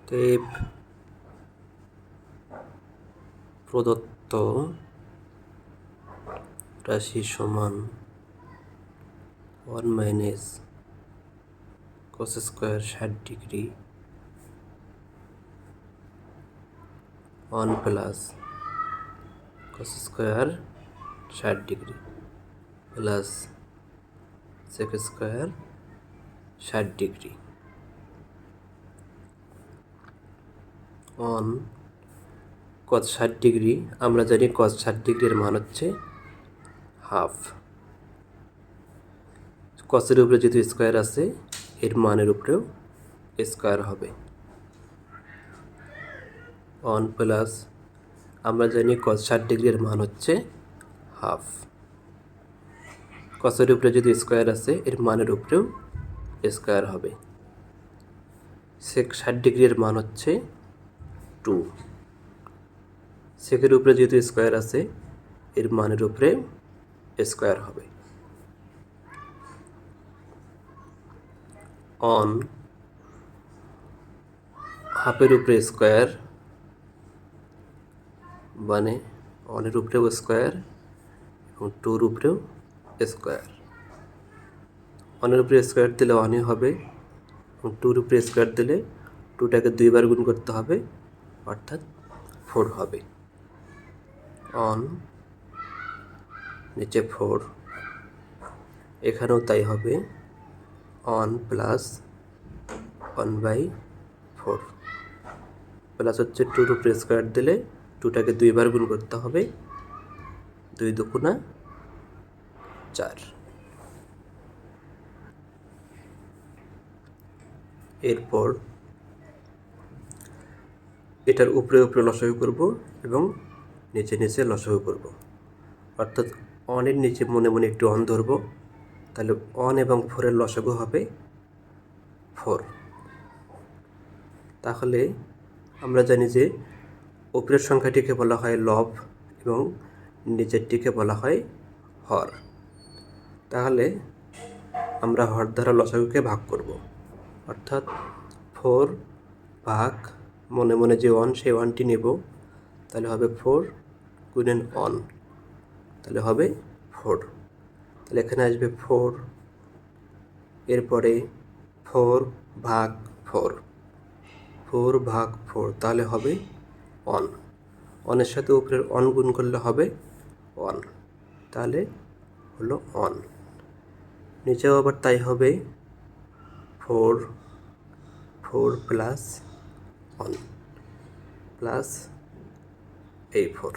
অতএব প্রদত্ত রাশি সমান 1 minus cos square 60° 1 plus cos square 60° plus sec square 60° on cos 60°। আমরা জানি cos 60° এর মান হচ্ছে হাফ। cosের উপরে যেহেতু স্কোয়ার আছে এর মানের উপরেও স্কোয়ার হবে। 1 প্লাস আমরা জানি cos 60° এর মান হচ্ছে হাফ। cosের উপরে যদি স্কোয়ার আছে এর মানের উপরেও স্কোয়ার হবে। sec 60° এর মান হচ্ছে 2। সেকের উপরে যেহেতু স্কোয়ার আছে এর মানের উপরে স্কোয়ার হবে। অন হাফের উপরে স্কোয়ার মানে অনের উপরেও স্কোয়ার এবং 2-র উপরেও স্কোয়ার। অনের উপরে স্কোয়ার দিলে অনই হবে এবং 2-র উপরে স্কোয়ার দিলে 2টাকে 2বার গুণ করতে হবে অর্থাৎ 4 হবে। অন নিচে 4, এখানেও তাই হবে। অন প্লাস 1/4 প্লাস হচ্ছে 2-র উপরে স্কোয়ার দিলে 2টাকে 2বার গুণ করতে হবে, 2 দুগুণা 4। এরপর এটার উপরে উপরে লসাগু করব এবং নিচে নিচে লসাগু করব, অর্থাৎ অনের নিচে মনে মনে একটু অন ধরব, তাহলে অন এবং 4-এর লসাগু হবে 4। তাহলে আমরা জানি যে উপরের সংখ্যাটিকে বলা হয় লব এবং নিচেরটিকে বলা হয় হর। তাহলে আমরা হর দ্বারা লসাগুকে ভাগ করব, অর্থাৎ 4 ভাগ মনে মনে যে 1 সেই 1টি নেব, তাহলে হবে 4 গুণেন অন, তাহলে হবে 4। তাহলে এখানে আসবে 4, এরপরে 4 ভাগ 4, 4 ভাগ 4, তাহলে হবে অন। অনের সাথে উপরের অন গুণ করলে হবে অন, তাহলে হলো অন। নিচেও আবার তাই হবে, 4 প্লাস অন প্লাস এই 4।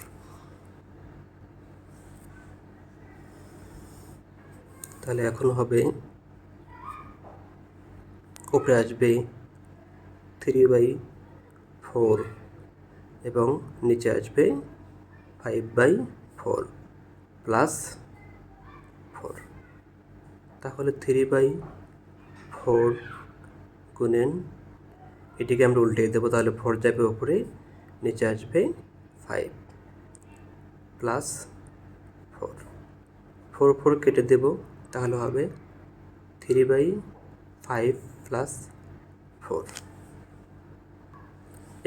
তাহলে এখন হবে উপরে আসবে 3/4 এবং নিচে আসবে 5/4 প্লাস 4। তাহলে 3/4 গুণেন এটিকে আমরা উল্টে দেবো, তাহলে 4 যাবে উপরে, নিচে আসবে 5 প্লাস 4 4 কেটে দেব, তাহলে হবে 3/5 প্লাস 4।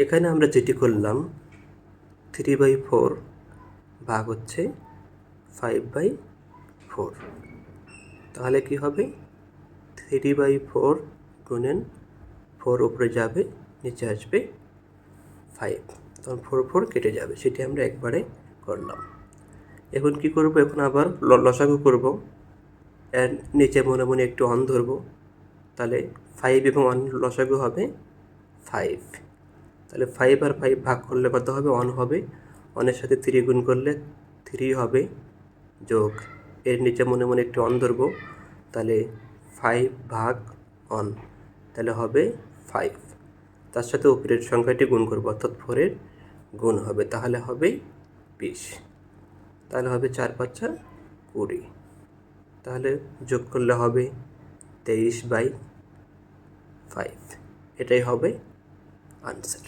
এখানে আমরা যেটি করলাম 3/4 ভাগ হচ্ছে 5/4, তাহলে কি হবে 3/4 গুণেন 4 উপরে যাবে, নিচে আসবে 5, তখন 4 4 কেটে যাবে, সেটি আমরা একবারে করলাম। এখন কি করব, এখন আবার লসাগু করব, এর নিচে মনে মনে একটু অন ধরব, তাহলে 5 এবং 1 লসাগু হবে 5। তাহলে 5 আর 5 ভাগ করলে কত হবে, 1 হবে। 1-এর সাথে 3 গুণ করলে 3 হবে, যোগ এর নিচে মনে মনে একটু অন ধরব, তাহলে 5 ভাগ 1, তাহলে হবে 5। তার সাথে উপরের সংখ্যাটি গুণ করব, অর্থাৎ 4-এর গুণ হবে, তাহলে হবে 20। তাহলে হবে 4 5 20, তাহলে যোগ করলে হবে 23/5। এটাই হবে আনসার।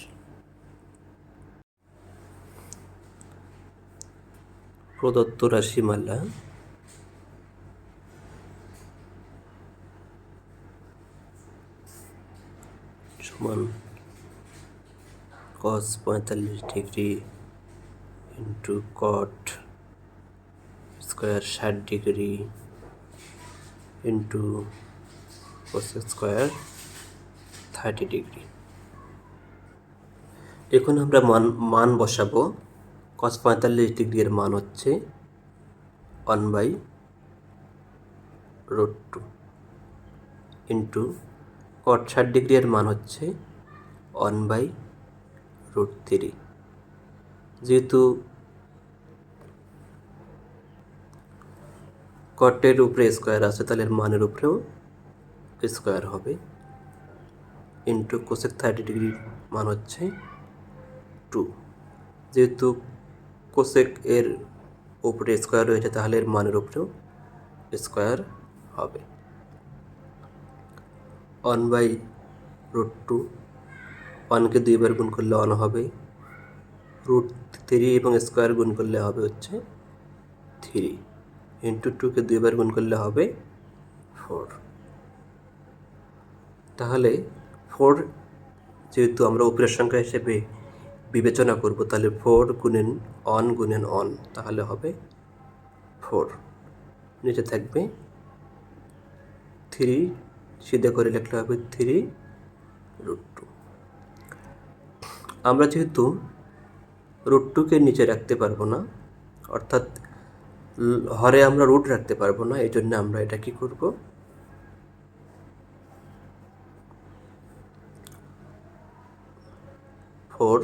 প্রদত্ত রাশিমালা সমান cos 45 degree into cot square 60 degree into cos square 30 degree. এখন আমরা মান বসাবো। cos 45 ডিগ্রি এর মান হচ্ছে 1/√2 ইন্টু cot 60 ডিগ্রি এর মান হচ্ছে 1/√3। যেহেতু কটের উপরে স্কোয়ার আছে তাহলে এর মানের উপরেও স্কোয়ার হবে ইন্টু কোসেক 30 ডিগ্রির মান হচ্ছে 2। যেহেতু কোসেক এর উপরে স্কোয়ার রয়েছে তাহলে এর মানের উপরেও স্কোয়ার হবে 1/√2। 1কে 2 বার গুণ করলে 1 হবে, √3 এবং স্কোয়ার গুণ করলে হবে হচ্ছে 3 ইন্টু 2কে 2 বার গুণ করলে হবে 4। তাহলে 4 যেহেতু আমরা উপরের সংখ্যা হিসেবে বিবেচনা করব তাহলে 4 গুণেন 1 গুণেন 1 তাহলে হবে 4। নিচে থাকবে 3, সিধা করে লিখলে হবে 3√2। আমরা যেহেতু √2কে নিচে রাখতে পারবো না, অর্থাৎ হরে আমরা রুট রাখতে পারবো না, এই জন্য আমরা এটা কি করব, 4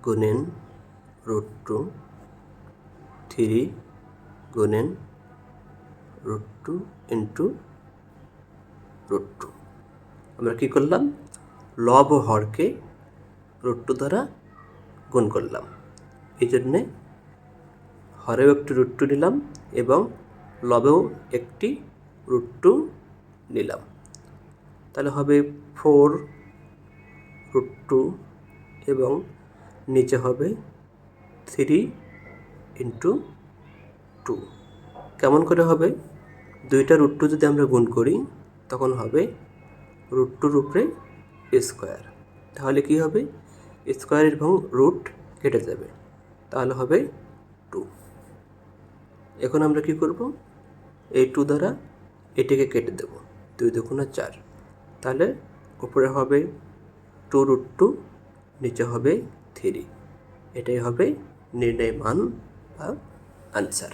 গুণেন √2 3 গুণেন √2 ইন্টু √2। আমরা কি করলাম, লব ও হরকে √2 দ্বারা গুণ করলাম। এই জন্যে হরেও একটি √2 নিলাম এবং লবেও একটি √2 নিলাম। তাহলে হবে 4√2 এবং নিচে হবে 3 ইন্টু 2। কেমন করে হবে, দুইটা √2 যদি আমরা গুণ করি তখন হবে √2 উপরে স্কোয়ার। তাহলে কি হবে, স্কোয়ার এবং রুট কেটে যাবে, তাহলে হবে 2। এখন আমরা কি করব, এই 2 দ্বারা এটিকে কেটে দেব, 2 দুগুণে 4। তাহলে উপরে হবে 2√2, নিচে হবে 3। এটাই হবে নির্ণয় মান বা আনসার।